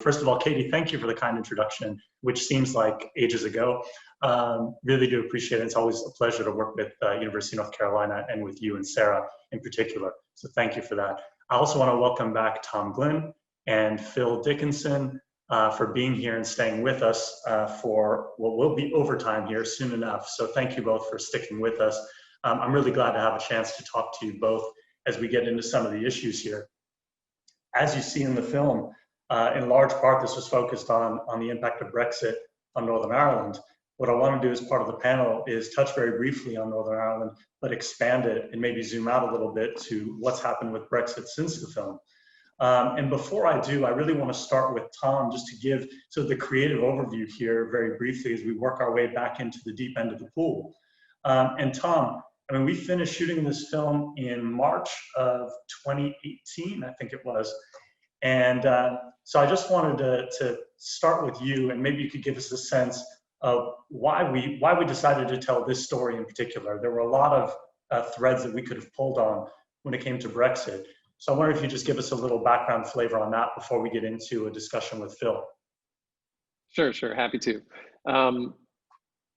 First of all, Katie, thank you for the kind introduction, which seems like ages ago. Really do appreciate it. It's always a pleasure to work with University of North Carolina and with you and Sarah in particular. So thank you for that. I also want to welcome back Tom Glynn and Phil Dickinson for being here and staying with us for what will be overtime here soon enough. So thank you both for sticking with us. I'm really glad to have a chance to talk to you both as we get into some of the issues here. As you see in the film, in large part, this was focused on the impact of Brexit on Northern Ireland. What I want to do as part of the panel is touch very briefly on Northern Ireland, but expand it and maybe zoom out a little bit to what's happened with Brexit since the film. And before I do, I really want to start with Tom just to give sort of the creative overview here very briefly as we work our way back into the deep end of the pool. And Tom, I mean, we finished shooting this film in March of 2018, I think it was. And so I just wanted to start with you, and maybe you could give us a sense of why we decided to tell this story in particular. There were a lot of threads that we could have pulled on when it came to Brexit. So I wonder if you just give us a little background flavor on that before we get into a discussion with Phil. Sure, happy to.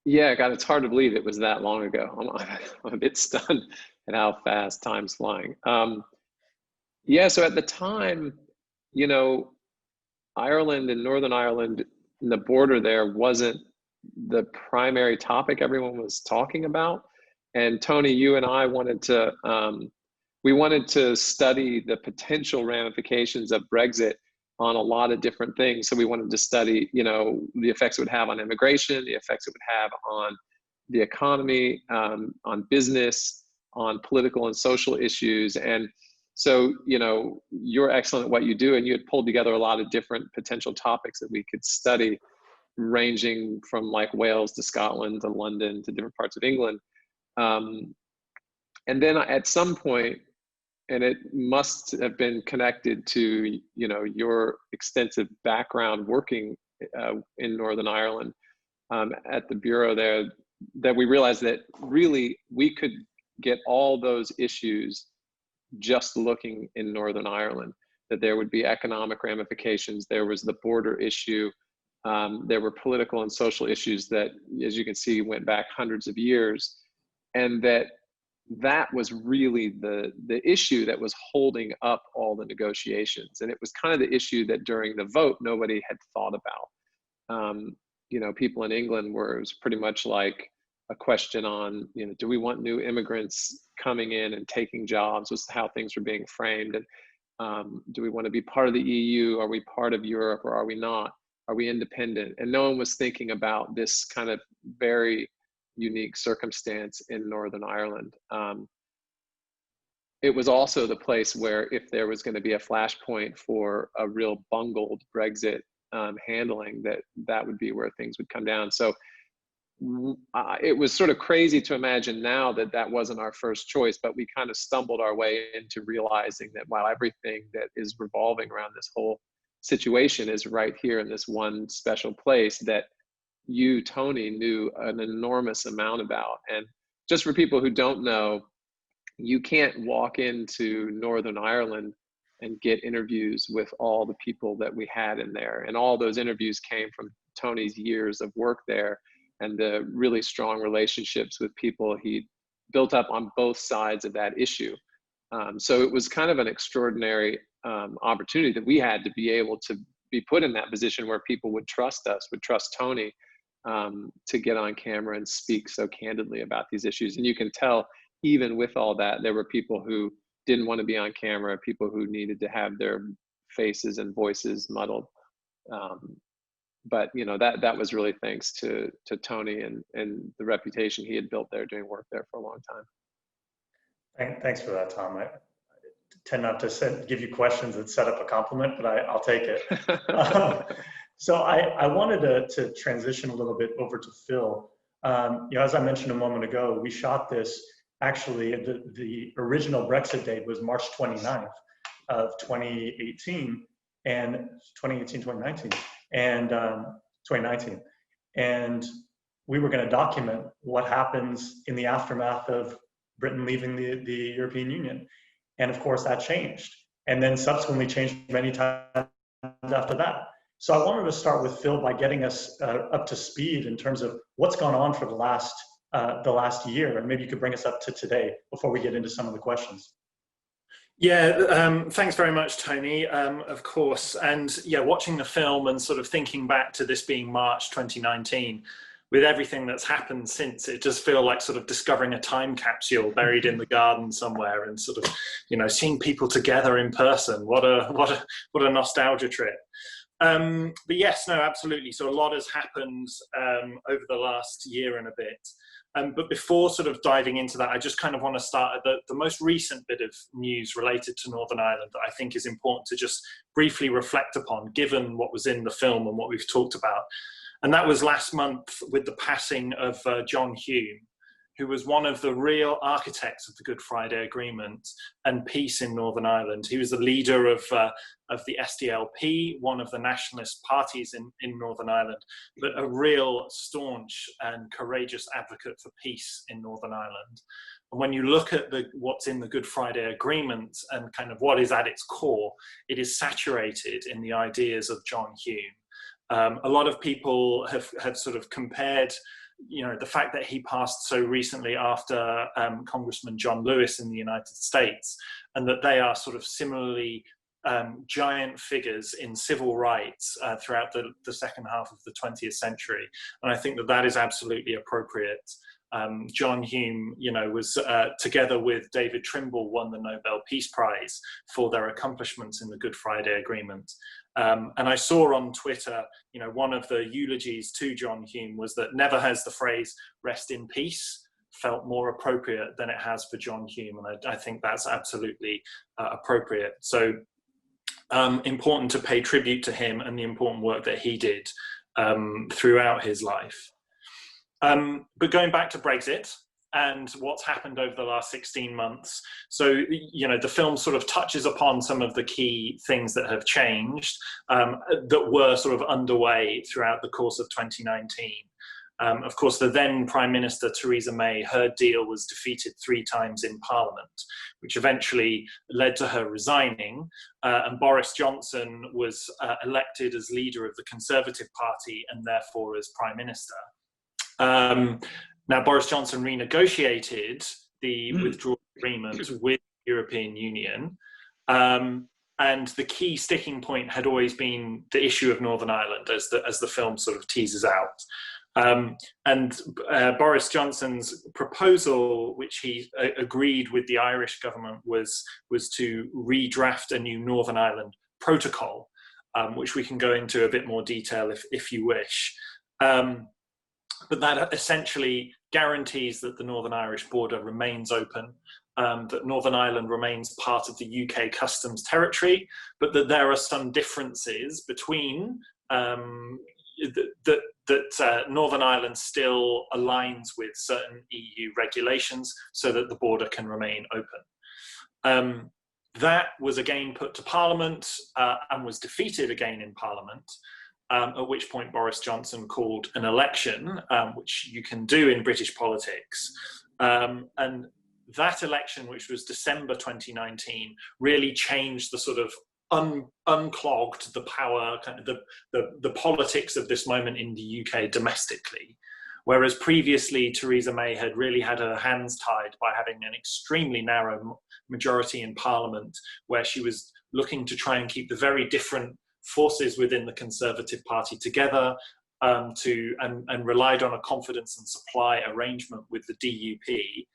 Yeah, God, it's hard to believe it was that long ago. I'm a bit stunned at how fast time's flying. Yeah, so at the time, you know, Ireland and Northern Ireland, the border there wasn't the primary topic everyone was talking about. And Tony, you and I wanted to, we wanted to study the potential ramifications of Brexit on a lot of different things. So we wanted to study, you know, the effects it would have on immigration, the effects it would have on the economy, on business, on political and social issues. And so, you know, you're excellent at what you do, and you had pulled together a lot of different potential topics that we could study, ranging from like Wales to Scotland to London to different parts of England. And then at some point, and it must have been connected to, you know, your extensive background working in Northern Ireland at the Bureau there, that we realized that really we could get all those issues just looking in Northern Ireland, that there would be economic ramifications, there was the border issue, there were political and social issues that, as you can see, went back hundreds of years, and that was really the issue that was holding up all the negotiations. And it was kind of the issue that during the vote, nobody had thought about. You know, people in England it was pretty much like a question on, you know, do we want new immigrants coming in and taking jobs, was how things were being framed. And do we want to be part of the EU? Are we part of Europe, or are we not? Are we independent? And no one was thinking about this kind of very unique circumstance in Northern Ireland. It was also the place where if there was going to be a flashpoint for a real bungled Brexit handling, that would be where things would come down. So it was sort of crazy to imagine now that wasn't our first choice, but we kind of stumbled our way into realizing that while everything that is revolving around this whole situation is right here in this one special place that you, Tony, knew an enormous amount about. And just for people who don't know, you can't walk into Northern Ireland and get interviews with all the people that we had in there. And all those interviews came from Tony's years of work there and the really strong relationships with people he built up on both sides of that issue. So it was kind of an extraordinary opportunity that we had to be able to be put in that position where people would trust us, would trust Tony to get on camera and speak so candidly about these issues. And you can tell, even with all that, there were people who didn't want to be on camera, people who needed to have their faces and voices muddled. But you know, that was really thanks to Tony and the reputation he had built there doing work there for a long time. Thanks for that, Tom. I tend not to give you questions that set up a compliment, but I'll take it. So I wanted to transition a little bit over to Phil. You know, as I mentioned a moment ago, we shot this, actually, the original Brexit date was March 29th of 2018, and 2019, and 2019. And we were going to document what happens in the aftermath of Britain leaving the European Union. And of course that changed, and then subsequently changed many times after that. So I wanted to start with Phil by getting us up to speed in terms of what's gone on for the last year, and maybe you could bring us up to today before we get into some of the questions. Yeah, thanks very much, Tony, of course. And yeah, watching the film and sort of thinking back to this being March 2019, with everything that's happened since, it does feel like sort of discovering a time capsule buried in the garden somewhere, and sort of, you know, seeing people together in person. What a nostalgia trip. But yes, no, absolutely. So a lot has happened over the last year and a bit. But before sort of diving into that, I just kind of want to start at the most recent bit of news related to Northern Ireland that I think is important to just briefly reflect upon, given what was in the film and what we've talked about. And that was last month with the passing of John Hume, who was one of the real architects of the Good Friday Agreement and peace in Northern Ireland. He was the leader of the SDLP, one of the nationalist parties in Northern Ireland, but a real staunch and courageous advocate for peace in Northern Ireland. And when you look at what's in the Good Friday Agreement and kind of what is at its core, it is saturated in the ideas of John Hume. A lot of people have sort of compared, you know, the fact that he passed so recently after Congressman John Lewis in the United States, and that they are sort of similarly giant figures in civil rights throughout the second half of the 20th century. And I think that that is absolutely appropriate. John Hume, you know, was together with David Trimble, won the Nobel Peace Prize for their accomplishments in the Good Friday Agreement. And I saw on Twitter, you know, one of the eulogies to John Hume was that never has the phrase "rest in peace" felt more appropriate than it has for John Hume, and I think that's absolutely appropriate. So important to pay tribute to him and the important work that he did throughout his life. But going back to Brexit and what's happened over the last 16 months. So, you know, the film sort of touches upon some of the key things that have changed that were sort of underway throughout the course of 2019. Of course, the then Prime Minister, Theresa May, her deal was defeated 3 times in Parliament, which eventually led to her resigning, and Boris Johnson was elected as leader of the Conservative Party and therefore as Prime Minister. Now, Boris Johnson renegotiated the withdrawal agreement with the European Union, and the key sticking point had always been the issue of Northern Ireland, as the film sort of teases out. Boris Johnson's proposal, which he agreed with the Irish government, was to redraft a new Northern Ireland protocol, which we can go into a bit more detail if you wish. But that essentially guarantees that the Northern Irish border remains open, that Northern Ireland remains part of the UK customs territory, but that there are some differences between that Northern Ireland still aligns with certain EU regulations so that the border can remain open. That was again put to Parliament and was defeated again in Parliament. At which point Boris Johnson called an election, which you can do in British politics. And that election, which was December 2019, really changed the sort of unclogged the power, kind of the politics of this moment in the UK domestically. Whereas previously, Theresa May had really had her hands tied by having an extremely narrow majority in Parliament, where she was looking to try and keep the very different forces within the Conservative Party together, and relied on a confidence and supply arrangement with the DUP.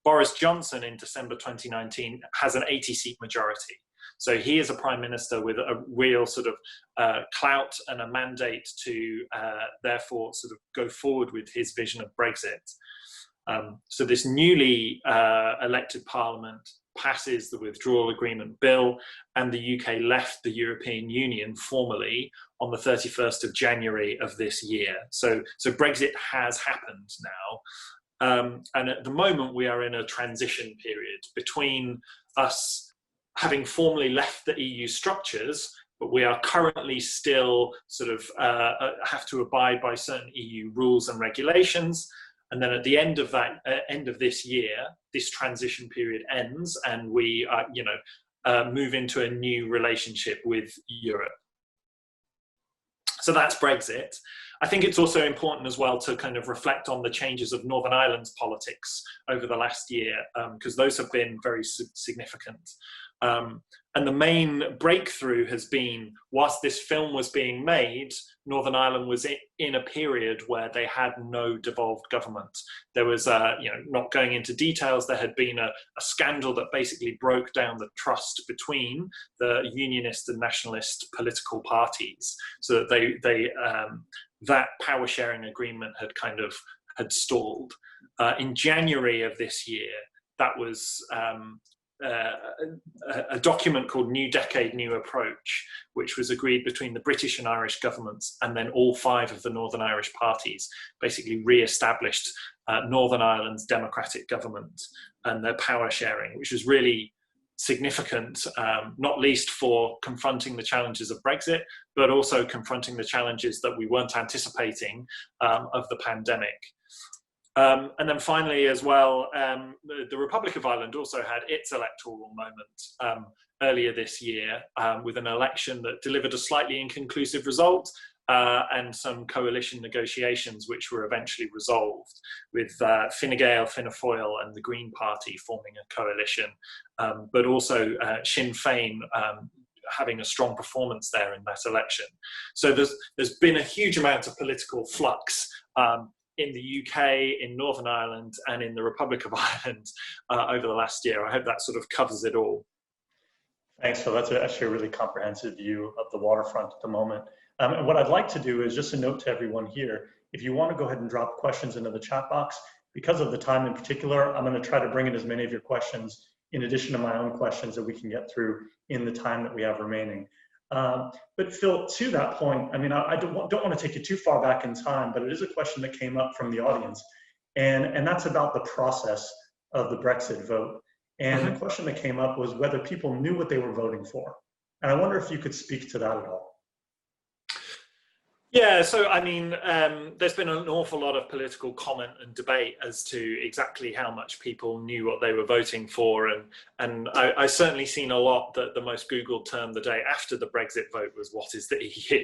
Boris Johnson in December 2019 has an 80-seat majority. So he is a prime minister with a real sort of clout and a mandate to therefore sort of go forward with his vision of Brexit. So this newly elected parliament passes the withdrawal agreement bill, and the UK left the European Union formally on the 31st of January of this year. So Brexit has happened now. And at the moment, we are in a transition period between us having formally left the EU structures, but we are currently still sort of have to abide by certain EU rules and regulations. And then at the end of that, end of this year, this transition period ends, and we move into a new relationship with Europe. So that's Brexit. I think it's also important as well to kind of reflect on the changes of Northern Ireland's politics over the last year, because those have been very significant. And the main breakthrough has been, whilst this film was being made, Northern Ireland was in a period where they had no devolved government. There was, not going into details, there had been a scandal that basically broke down the trust between the unionist and nationalist political parties, so that that power sharing agreement had stalled. In January of this year, that was a document called New Decade, New Approach, which was agreed between the British and Irish governments, and then all 5 of the Northern Irish parties basically re-established Northern Ireland's democratic government and their power sharing, which was really significant, not least for confronting the challenges of Brexit, but also confronting the challenges that we weren't anticipating of the pandemic. And then finally as well, the Republic of Ireland also had its electoral moment earlier this year with an election that delivered a slightly inconclusive result and some coalition negotiations which were eventually resolved, with Fine Gael, Fianna Fáil and the Green Party forming a coalition, but also Sinn Féin having a strong performance there in that election. So there's been a huge amount of political flux in the UK, in Northern Ireland, and in the Republic of Ireland over the last year. I hope that sort of covers it all. Thanks, Phil. That's actually a really comprehensive view of the waterfront at the moment. And what I'd like to do is just a note to everyone here, if you want to go ahead and drop questions into the chat box, because of the time in particular, I'm going to try to bring in as many of your questions in addition to my own questions that we can get through in the time that we have remaining. But Phil, to that point, I mean, I don't want to take you too far back in time, but it is a question that came up from the audience, and that's about the process of the Brexit vote. And the question that came up was whether people knew what they were voting for. And I wonder if you could speak to that at all. Yeah, so I mean, there's been an awful lot of political comment and debate as to exactly how much people knew what they were voting for, and I've certainly seen a lot that the most Googled term the day after the Brexit vote was, "What is the EU?"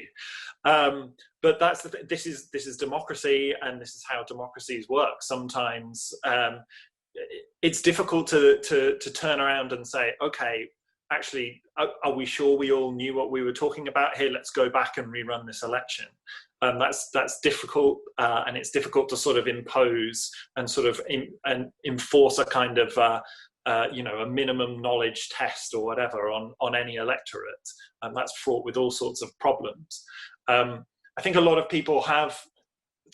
But that's this is democracy, and this is how democracies work. Sometimes it's difficult to turn around and say, okay, actually, are we sure we all knew what we were talking about here? Let's go back and rerun this election. That's difficult, and it's difficult to sort of impose and sort of enforce a kind of a minimum knowledge test or whatever on any electorate, and that's fraught with all sorts of problems. I think a lot of people have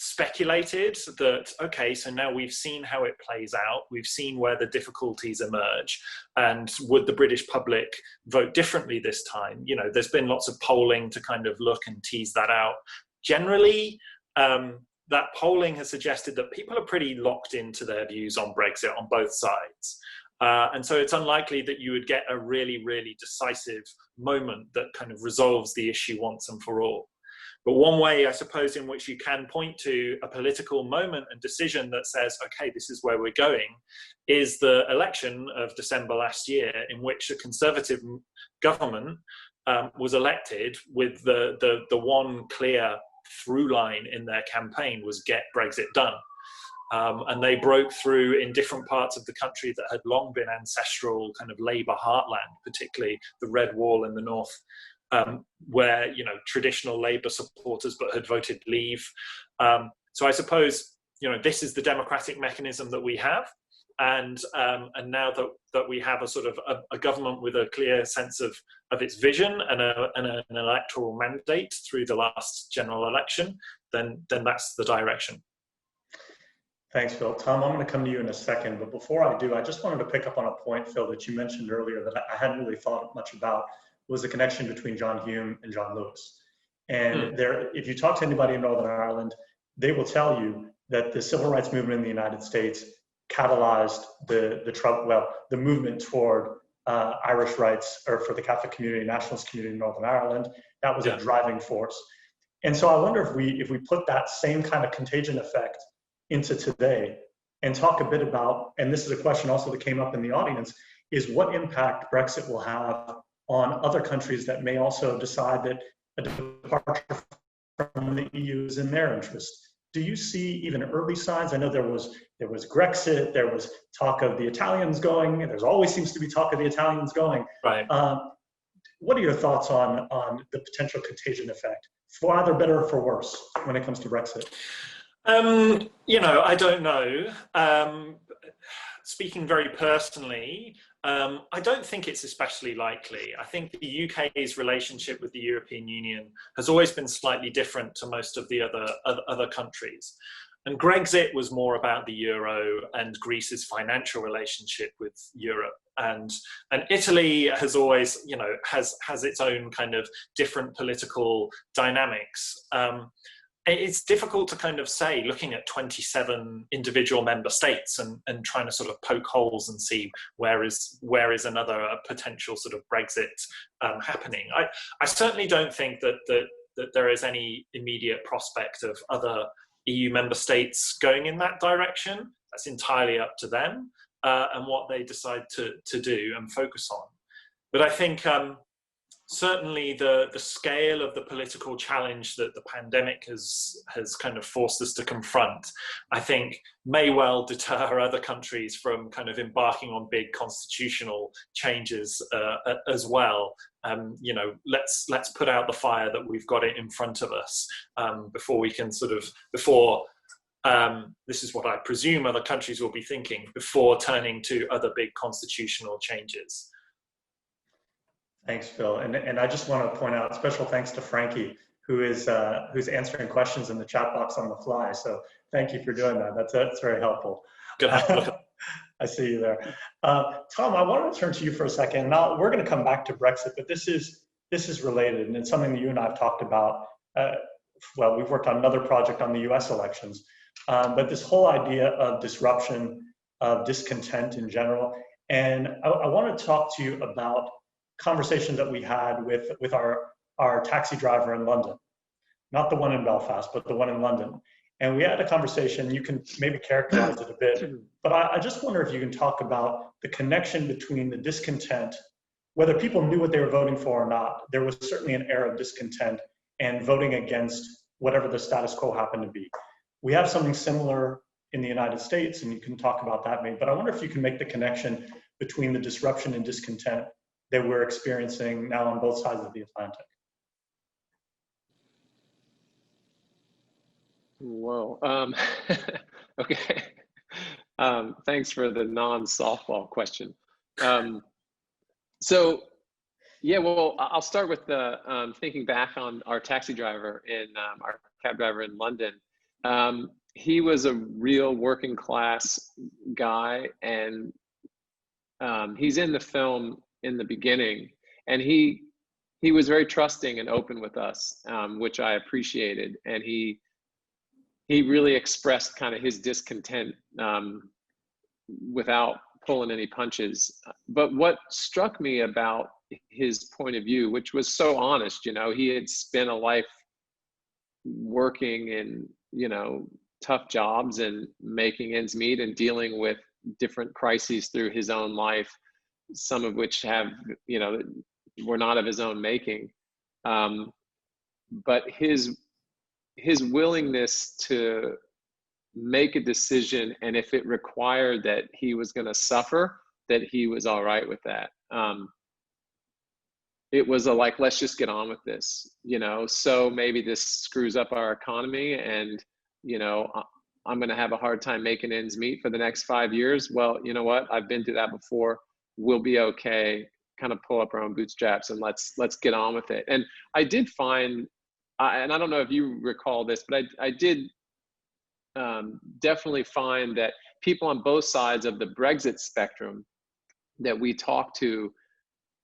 speculated that, okay, so now we've seen how it plays out, we've seen where the difficulties emerge, and would the British public vote differently this time? You know, there's been lots of polling to kind of look and tease that out. Generally, that polling has suggested that people are pretty locked into their views on Brexit on both sides. And so it's unlikely that you would get a really, really decisive moment that kind of resolves the issue once and for all. But one way, I suppose, in which you can point to a political moment and decision that says, okay, this is where we're going, is the election of December last year, in which a Conservative government was elected with the one clear through line in their campaign was get Brexit done. And they broke through in different parts of the country that had long been ancestral kind of Labour heartland, particularly the Red Wall in the north, where, you know, traditional Labour supporters but had voted Leave. So I suppose, you know, this is the democratic mechanism that we have, and now that we have a sort of a government with a clear sense of its vision and an electoral mandate through the last general election, then that's the direction. Thanks, Phil. Tom, I'm going to come to you in a second, but before I do, I just wanted to pick up on a point, Phil, that you mentioned earlier that I hadn't really thought much about, was the connection between John Hume and John Lewis. And there, if you talk to anybody in Northern Ireland, they will tell you that the civil rights movement in the United States catalyzed the movement toward Irish rights, or for the Catholic community, nationalist community in Northern Ireland. That was a driving force. And so I wonder if we put that same kind of contagion effect into today and talk a bit about, and this is a question also that came up in the audience, is what impact Brexit will have on other countries that may also decide that a departure from the EU is in their interest. Do you see even early signs? I know there was Brexit, there was talk of the Italians going, and there's always seems to be talk of the Italians going. Right. What are your thoughts on the potential contagion effect, for either better or for worse, when it comes to Brexit? You know, I don't know. Speaking very personally, I don't think it's especially likely. I think the UK's relationship with the European Union has always been slightly different to most of the other countries. And Brexit was more about the euro and Greece's financial relationship with Europe. And Italy has always, you know, has its own kind of different political dynamics. It's difficult to kind of say, looking at 27 individual member states and trying to sort of poke holes and see where is another potential sort of Brexit happening. I certainly don't think that there is any immediate prospect of other EU member states going in that direction. That's entirely up to them and what they decide to do and focus on. But I think certainly the scale of the political challenge that the pandemic has kind of forced us to confront, I think may well deter other countries from kind of embarking on big constitutional changes as well. You know, let's put out the fire that we've got it in front of us before we can sort of, this is what I presume other countries will be thinking, before turning to other big constitutional changes. Thanks, Phil. And I just want to point out special thanks to Frankie, who's answering questions in the chat box on the fly. So thank you for doing that. That's very helpful. Good. I see you there. Tom, I wanted to turn to you for a second. Now we're going to come back to Brexit, but this is related, and it's something that you and I have talked about. Well, we've worked on another project on the U.S. elections, but this whole idea of disruption, of discontent in general. And I want to talk to you about conversation that we had with our taxi driver in London, not the one in Belfast, but the one in London. And we had a conversation, you can maybe characterize it a bit, but I just wonder if you can talk about the connection between the discontent, whether people knew what they were voting for or not. There was certainly an air of discontent and voting against whatever the status quo happened to be. We have something similar in the United States, and you can talk about that maybe, but I wonder if you can make the connection between the disruption and discontent that we're experiencing now on both sides of the Atlantic. Whoa. Okay. Thanks for the non-softball question. So, yeah, well, I'll start with the thinking back on our taxi driver our cab driver in London. He was a real working class guy, and he's in the film in the beginning, and he was very trusting and open with us, which I appreciated, and he really expressed kind of his discontent without pulling any punches. But what struck me about his point of view, which was so honest, you know, he had spent a life working in, you know, tough jobs and making ends meet and dealing with different crises through his own life, some of which have, you know, were not of his own making. But his willingness to make a decision, and if it required that he was going to suffer, that he was all right with that. It was like, let's just get on with this, you know, so maybe this screws up our economy and, you know, I'm going to have a hard time making ends meet for the next 5 years. Well, you know what? I've been through that before. We'll be okay. Kind of pull up our own bootstraps and let's get on with it. And I did find, and I don't know if you recall this, but I did definitely find that people on both sides of the Brexit spectrum that we talked to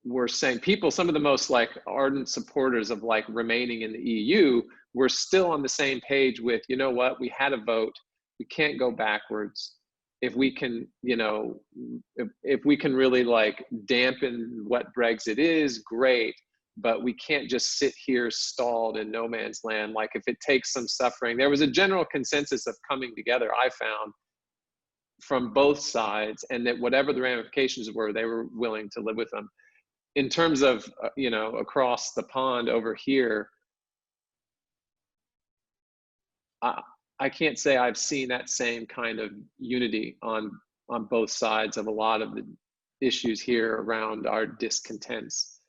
were saying, some of the most like ardent supporters of like remaining in the EU were still on the same page with, you know what, we had a vote, we can't go backwards. If we can, you know, if we can really like dampen what Brexit is, great, but we can't just sit here stalled in no man's land. Like if it takes some suffering, there was a general consensus of coming together, I found, from both sides, and that whatever the ramifications were, they were willing to live with them. In terms of, you know, across the pond over here, I can't say I've seen that same kind of unity on both sides of a lot of the issues here around our discontents.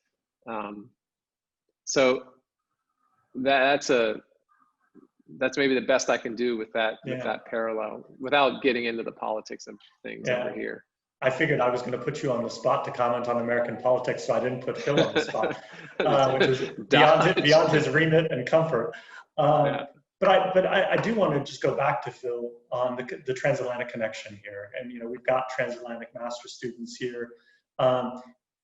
So that's maybe the best I can do with that, with that parallel, without getting into the politics of things over here. I figured I was going to put you on the spot to comment on American politics, so I didn't put Phil on the spot, which is beyond his remit and comfort. But I do want to just go back to Phil on the transatlantic connection here, and we've got transatlantic master students here.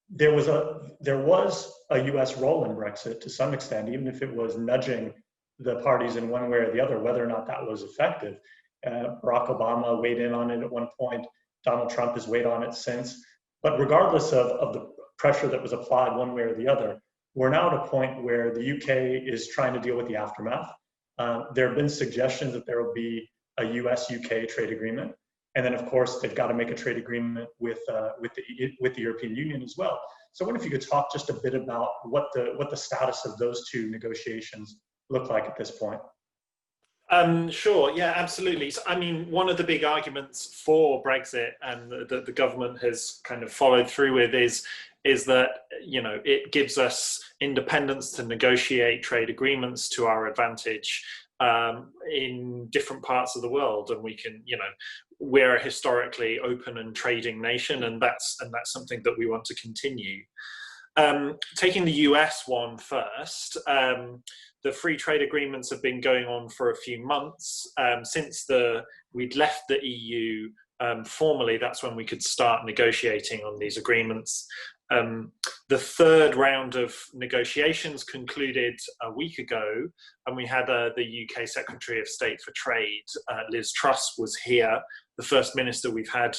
There was a U.S. role in Brexit to some extent, even if it was nudging the parties in one way or the other, whether or not that was effective. Barack Obama weighed in on it at one point. Donald Trump has weighed on it since. But regardless of the pressure that was applied one way or the other, we're now at a point where the UK is trying to deal with the aftermath. There have been suggestions that there will be a US-UK trade agreement. And then, of course, they've got to make a trade agreement with the European Union as well. So I wonder if you could talk just a bit about what the status of those two negotiations look like at this point. Sure, yeah, absolutely. So, I mean, one of the big arguments for Brexit, and that the government has kind of followed through with, is that it gives us independence to negotiate trade agreements to our advantage in different parts of the world, and we can, we're a historically open and trading nation, and that's something that we want to continue. Taking the US one first, the free trade agreements have been going on for a few months. Since we'd left the EU formally, that's when we could start negotiating on these agreements. The third round of negotiations concluded a week ago, and we had the UK Secretary of State for Trade, Liz Truss, was here, the first minister we've had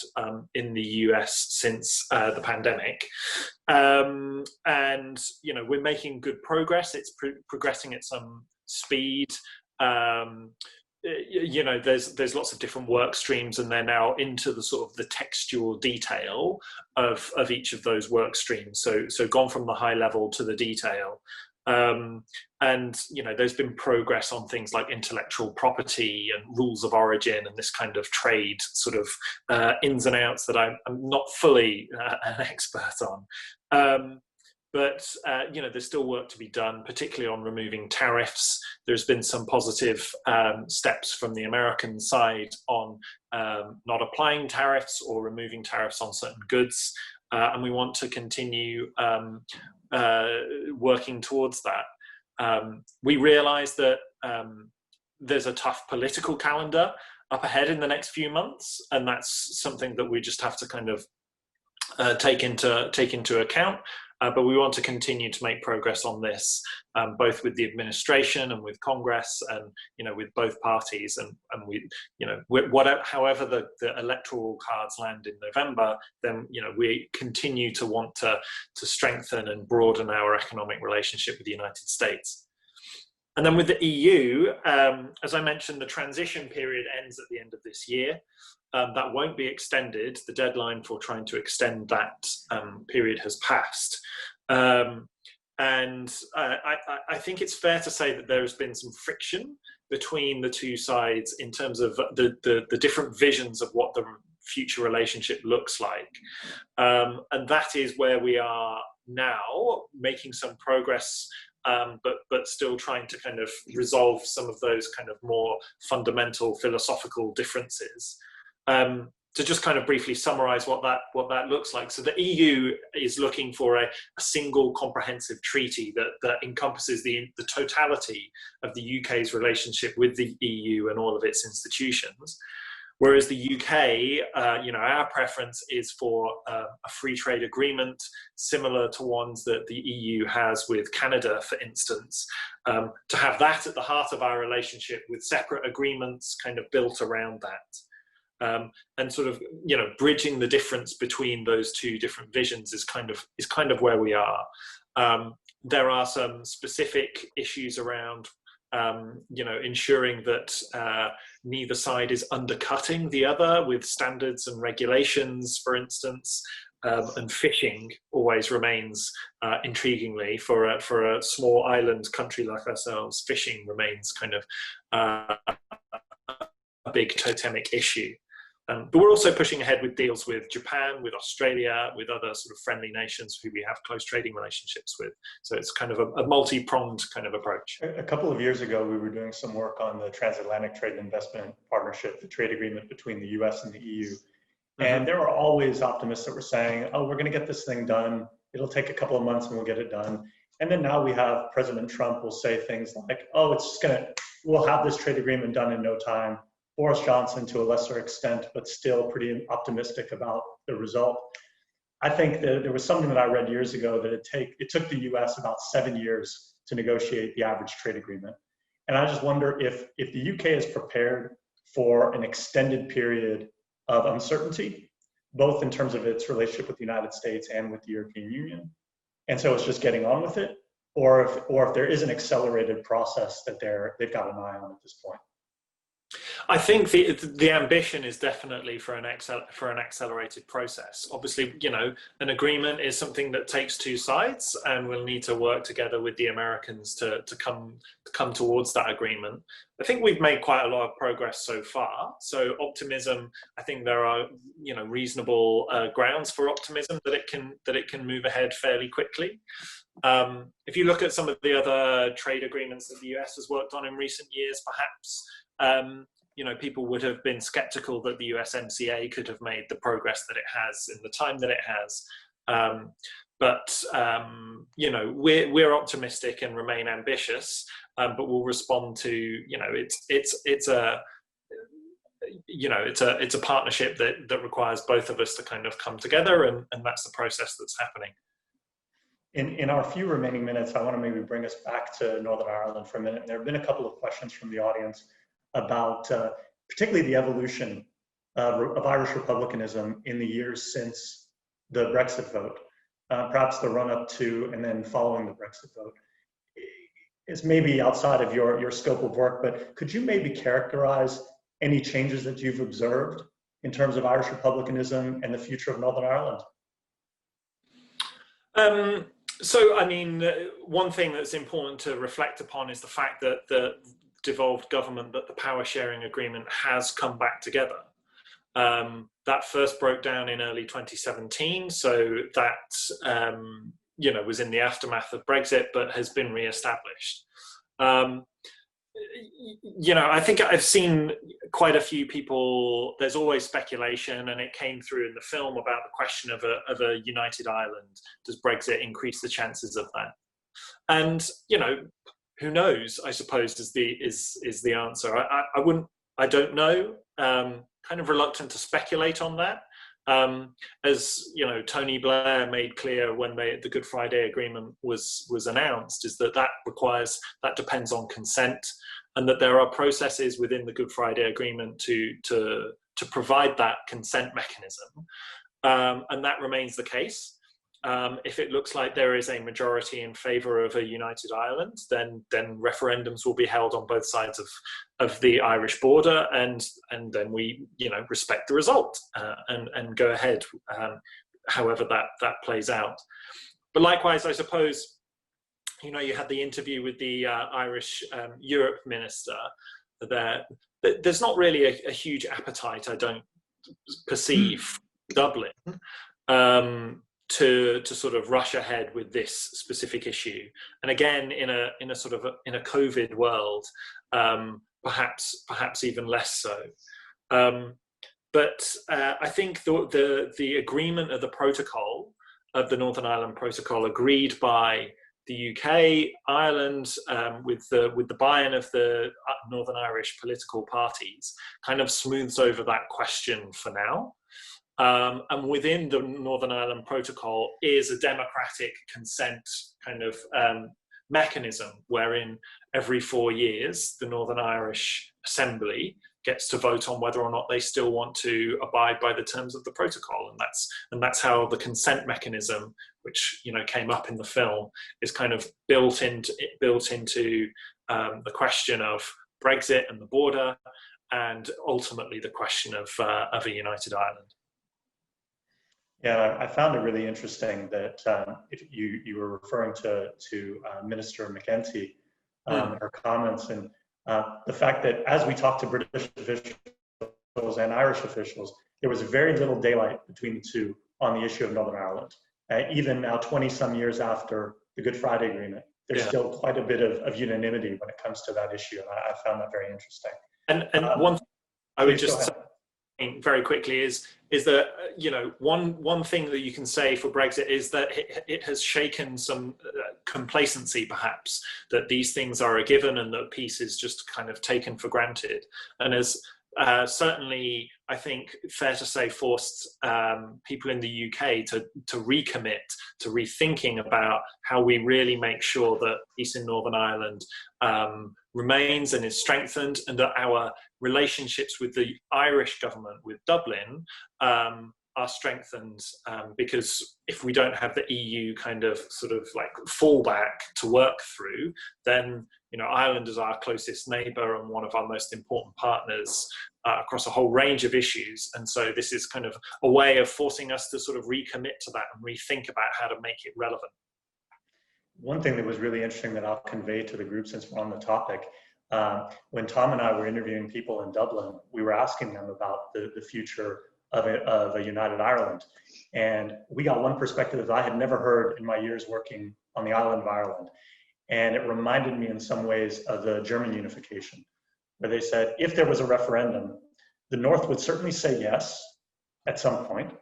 in the US since the pandemic. And, we're making good progress. It's progressing at some speed. There's lots of different work streams, and they're now into the sort of the textual detail of each of those work streams. So gone from the high level to the detail. And there's been progress on things like intellectual property and rules of origin and this kind of trade sort of ins and outs that I'm not fully an expert on. But there's still work to be done, particularly on removing tariffs. There's been some positive steps from the American side on not applying tariffs or removing tariffs on certain goods. And we want to continue working towards that. We realize that there's a tough political calendar up ahead in the next few months, and that's something that we just have to kind of take into account. But we want to continue to make progress on this, both with the administration and with Congress, and with both parties, and we however the electoral cards land in November, then we continue to want to strengthen and broaden our economic relationship with the United States. And then with the EU, as I mentioned, the transition period ends at the end of this year. That won't be extended. The deadline for trying to extend that period has passed. And I think it's fair to say that there has been some friction between the two sides in terms of the different visions of what the future relationship looks like. And that is where we are now, making some progress, but still trying to kind of resolve some of those kind of more fundamental philosophical differences. To just kind of briefly summarize what that looks like. So the EU is looking for a single comprehensive treaty that encompasses the totality of the UK's relationship with the EU and all of its institutions. Whereas the UK, our preference is for a free trade agreement similar to ones that the EU has with Canada, for instance, to have that at the heart of our relationship with separate agreements kind of built around that. And sort of, bridging the difference between those two different visions is kind of where we are. There are some specific issues around, ensuring that neither side is undercutting the other with standards and regulations, for instance. And fishing always remains, intriguingly, for a small island country like ourselves, fishing remains kind of big totemic issue. But we're also pushing ahead with deals with Japan, with Australia, with other sort of friendly nations who we have close trading relationships with. So it's kind of a multi-pronged kind of approach. A couple of years ago, we were doing some work on the Transatlantic Trade and Investment Partnership, the trade agreement between the US and the EU. And there were always optimists that were saying, oh, we're going to get this thing done. It'll take a couple of months and we'll get it done. And then now we have President Trump will say things like, oh, it's just we'll have this trade agreement done in no time. Boris Johnson, to a lesser extent, but still pretty optimistic about the result. I think that there was something that I read years ago that it took the US about 7 years to negotiate the average trade agreement. And I just wonder if the UK is prepared for an extended period of uncertainty, both in terms of its relationship with the United States and with the European Union. And so it's just getting on with it, or if there is an accelerated process that they've got an eye on at this point. I think the ambition is definitely for an accelerated process. Obviously, you know, an agreement is something that takes two sides, and we'll need to work together with the Americans to come towards that agreement. I think we've made quite a lot of progress so far. So optimism, I think there are, you know, reasonable grounds for optimism that it can move ahead fairly quickly. If you look at some of the other trade agreements that the US has worked on in recent years, perhaps you know, people would have been skeptical that the USMCA could have made the progress that it has in the time that it has. But you know, we're optimistic and remain ambitious, but we'll respond to, you know, it's a partnership that requires both of us to kind of come together, and that's the process that's happening. In our few remaining minutes, I want to maybe bring us back to Northern Ireland for a minute. There have been a couple of questions from the audience about particularly the evolution of Irish republicanism in the years since the Brexit vote, perhaps the run-up to and then following the Brexit vote. It's maybe outside of your scope of work, but could you maybe characterize any changes that you've observed in terms of Irish republicanism and the future of Northern Ireland? So, I mean, one thing that's important to reflect upon is the fact that the devolved government, that the power sharing agreement has come back together. That first broke down in early 2017, so that you know, was in the aftermath of Brexit, but has been re-established. You know, I think I've seen quite a few people. There's always speculation, and it came through in the film about the question of a united Ireland. Does Brexit increase the chances of that? And you know, who knows, I suppose, is the answer. I don't know. Kind of reluctant to speculate on that. As you know, Tony Blair made clear when the Good Friday Agreement was announced, is that depends on consent, and that there are processes within the Good Friday Agreement to provide that consent mechanism, and that remains the case. If it looks like there is a majority in favour of a united Ireland, then referendums will be held on both sides of the Irish border, and then we, you know, respect the result and go ahead, however that plays out. But likewise, I suppose, you know, you had the interview with the Irish Europe minister there. There's not really a huge appetite, I don't perceive, Dublin, to sort of rush ahead with this specific issue. And again, in a COVID world, perhaps even less so. But I think the agreement of the protocol, of the Northern Ireland Protocol, agreed by the UK, Ireland, with the buy-in of the Northern Irish political parties, kind of smooths over that question for now. And within the Northern Ireland Protocol is a democratic consent kind of mechanism, wherein every 4 years the Northern Irish Assembly gets to vote on whether or not they still want to abide by the terms of the protocol, and that's how the consent mechanism, which, you know, came up in the film, is kind of built into the question of Brexit and the border, and ultimately the question of a united Ireland. Yeah, I found it really interesting that if you were referring to Minister McEntee and her comments, and the fact that as we talk to British officials officials and Irish officials, there was very little daylight between the two on the issue of Northern Ireland. Even now, 20 some years after the Good Friday Agreement, there's still quite a bit of unanimity when it comes to that issue. And I found that very interesting. And one thing I would just say very quickly is that, you know, one thing that you can say for Brexit is that it has shaken some complacency, perhaps, that these things are a given and that peace is just kind of taken for granted. And as certainly, I think, fair to say, forced people in the UK to recommit to rethinking about how we really make sure that peace in Northern Ireland remains and is strengthened, and that our relationships with the Irish government, with Dublin, are strengthened, because if we don't have the EU kind of sort of like fallback to work through, then, you know, Ireland is our closest neighbour and one of our most important partners across a whole range of issues. And so this is kind of a way of forcing us to sort of recommit to that and rethink about how to make it relevant. One thing that was really interesting that I'll convey to the group, since we're on the topic, when Tom and I were interviewing people in Dublin, we were asking them about the future of a united Ireland. And we got one perspective that I had never heard in my years working on the island of Ireland. And it reminded me in some ways of the German unification, where they said, if there was a referendum, the North would certainly say yes at some point,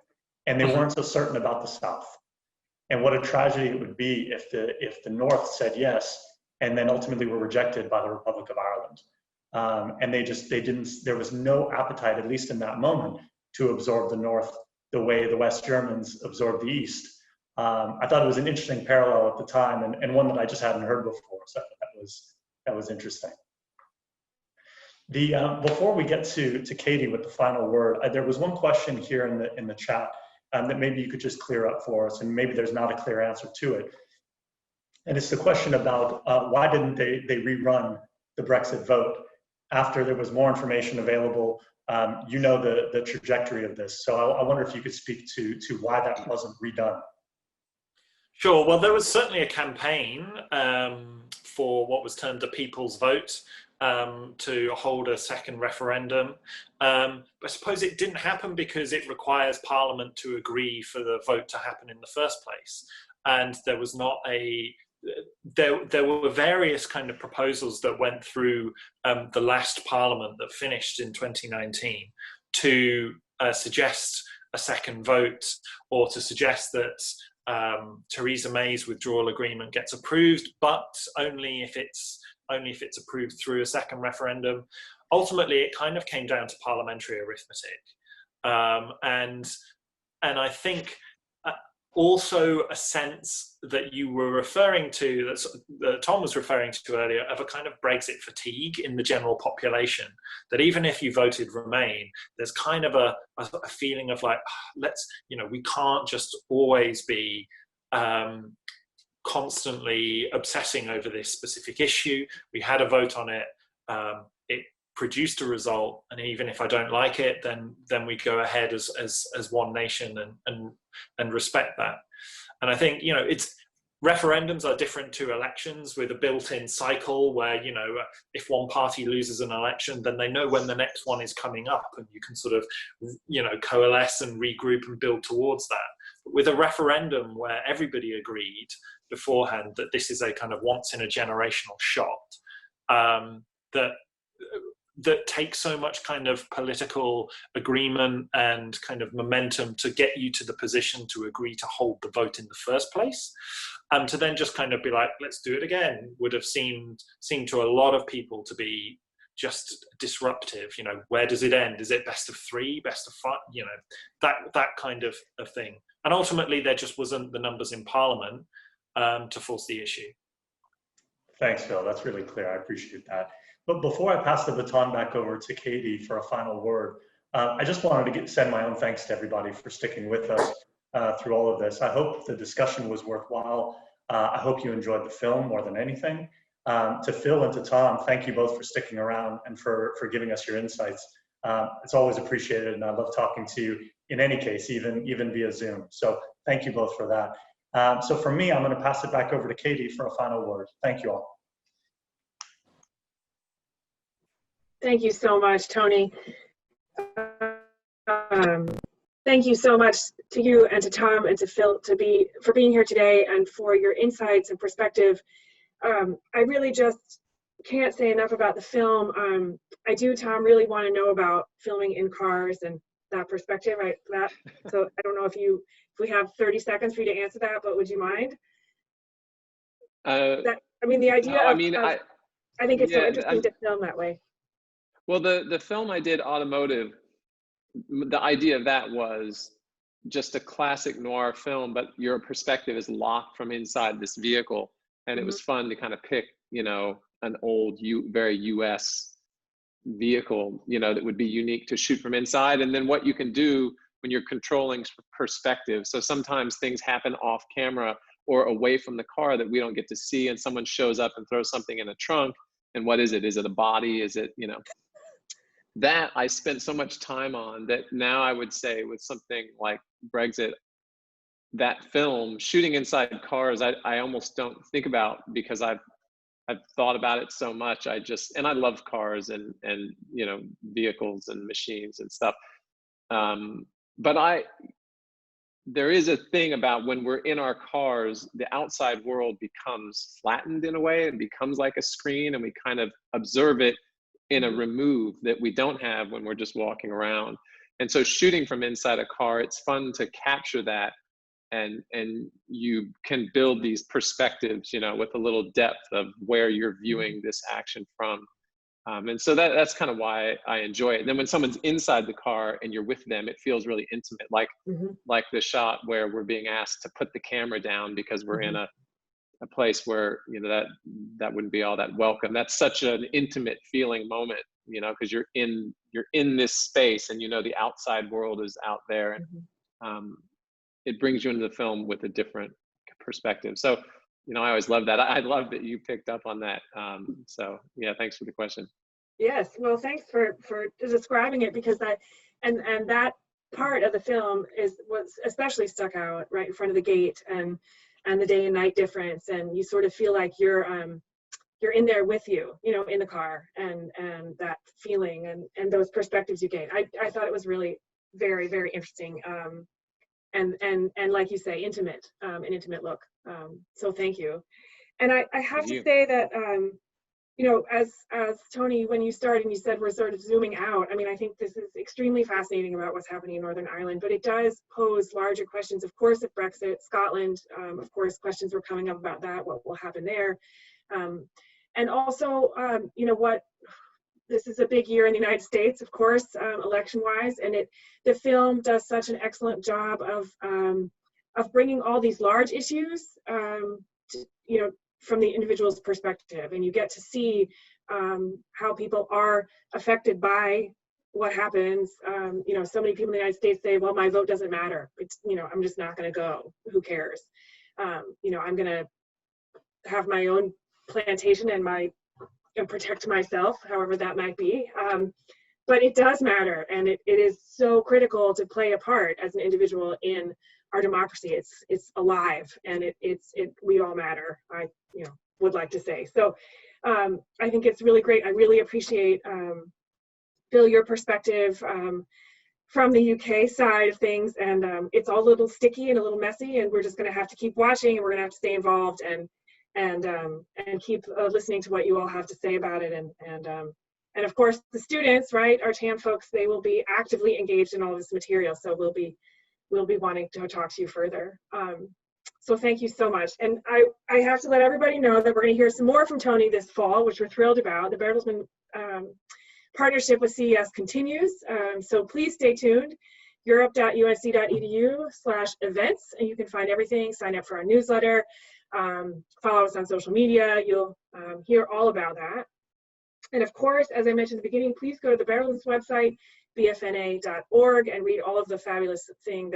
and they weren't so certain about the South. And what a tragedy it would be if the North said yes, and then ultimately were rejected by the Republic of Ireland. And they didn't, there was no appetite, at least in that moment, to absorb the North the way the West Germans absorbed the East. I thought it was an interesting parallel at the time, and one that I just hadn't heard before, so that was interesting. Before we get to Katie with the final word, there was one question here in the chat that maybe you could just clear up for us, and maybe there's not a clear answer to it. And it's the question about why didn't they rerun the Brexit vote after there was more information available? You know the trajectory of this, so I wonder if you could speak to why that wasn't redone. Sure. Well, there was certainly a campaign for what was termed a people's vote to hold a second referendum. I suppose it didn't happen because it requires Parliament to agree for the vote to happen in the first place. And there was not there were various kind of proposals that went through the last Parliament that finished in 2019 to suggest a second vote, or to suggest that Theresa May's withdrawal agreement gets approved, but only if it's approved through a second referendum. Ultimately, it kind of came down to parliamentary arithmetic, and I think also a sense that you were referring to, that Tom was referring to earlier, of a kind of Brexit fatigue in the general population, that even if you voted Remain, there's kind of a feeling of like, we can't just always be constantly obsessing over this specific issue. We had a vote on it, it produced a result, and even if I don't like it, then we go ahead as one nation and respect that. And I think, it's referendums are different to elections, with a built-in cycle where, if one party loses an election, then they know when the next one is coming up, and you can sort of, coalesce and regroup and build towards that. But with a referendum where everybody agreed beforehand that this is a kind of once in a generational shot, that takes so much kind of political agreement and kind of momentum to get you to the position to agree to hold the vote in the first place, to then just kind of be like, let's do it again, would have seemed to a lot of people to be just disruptive. Where does it end? Is it best of 3, best of 5? That kind of thing. And ultimately, there just wasn't the numbers in Parliament to force the issue. Thanks, Phil. That's really clear. I appreciate that. But before I pass the baton back over to Katie for a final word, I just wanted to send my own thanks to everybody for sticking with us through all of this. I hope the discussion was worthwhile. I hope you enjoyed the film more than anything. To Phil and to Tom, thank you both for sticking around and for giving us your insights. It's always appreciated, and I love talking to you in any case, even via Zoom. So thank you both for that. So for me, I'm going to pass it back over to Katie for a final word. Thank you all. Thank you so much, Tony. Thank you so much to you and to Tom and to Phil for being here today and for your insights and perspective. I really just can't say enough about the film. I do, Tom, really want to know about filming in cars and that perspective. So I don't know if we have 30 seconds for you to answer that, but would you mind? The idea no, of, I think it's so interesting to film that way. Well, the film I did, Automotive, the idea of that was just a classic noir film, but your perspective is locked from inside this vehicle. And it was fun to kind of pick, an old, very US vehicle, that would be unique to shoot from inside. And then what you can do when you're controlling perspective. So sometimes things happen off camera or away from the car that we don't get to see, and someone shows up and throws something in a trunk. And what is it? Is it a body? Is it, that I spent so much time on that now I would say with something like Brexit, that film, shooting inside cars, I almost don't think about, because I've thought about it so much. And I love cars and vehicles and machines and stuff. But there is a thing about when we're in our cars, the outside world becomes flattened in a way and becomes like a screen, and we kind of observe it in a remove that we don't have when we're just walking around. And so shooting from inside a car, it's fun to capture that. And you can build these perspectives, with a little depth of where you're viewing this action from. And so that's kind of why I enjoy it. And then when someone's inside the car and you're with them, it feels really intimate, like the shot where we're being asked to put the camera down because we're in a place where, that wouldn't be all that welcome. That's such an intimate feeling moment, because you're in this space and the outside world is out there. And it brings you into the film with a different perspective. So, I always love that. I love that you picked up on that. So yeah, thanks for the question. Yes, well, thanks for describing it, because that part of the film was especially stuck out right in front of the gate, and the day and night difference, and you sort of feel like you're in there with you, in the car, and that feeling and those perspectives you gain. I thought it was really very, very interesting. And like you say, intimate, an intimate look. So thank you. And I have to say that, as Tony, when you started and you said we're sort of zooming out, I think this is extremely fascinating about what's happening in Northern Ireland, but it does pose larger questions, of course, of Brexit, Scotland, of course, questions were coming up about that, what will happen there. And also, this is a big year in the United States, of course, election-wise, and the film does such an excellent job of bringing all these large issues, from the individual's perspective, and you get to see how people are affected by what happens. So many people in the United States say, "Well, my vote doesn't matter. It's I'm just not going to go. Who cares? I'm going to have my own plantation and protect myself, however that might be." But it does matter, and it is so critical to play a part as an individual in our democracy. It's alive, and we all matter. I would like to say so. I think it's really great. I really appreciate Bill, your perspective from the UK side of things, and it's all a little sticky and a little messy, and we're just going to have to keep watching, and we're going to have to stay involved and keep listening to what you all have to say about it, and of course the students, right, our TAM folks, they will be actively engaged in all this material, so we'll be wanting to talk to you further. So thank you so much. And I have to let everybody know that we're going to hear some more from Tony this fall, which we're thrilled about. The Bertelsmann partnership with CES continues, so please stay tuned. europe.usc.edu/events, and you can find everything. Sign up for our newsletter, follow us on social media. You'll hear all about that. And of course, as I mentioned at the beginning, please go to the Bertelsmann's website, bfna.org, and read all of the fabulous things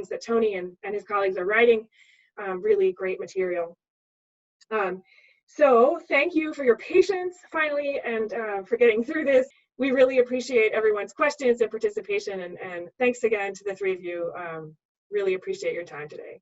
that Tony and his colleagues are writing. Really great material. So thank you for your patience, finally, and for getting through this. We really appreciate everyone's questions and participation, and thanks again to the three of you. Really appreciate your time today.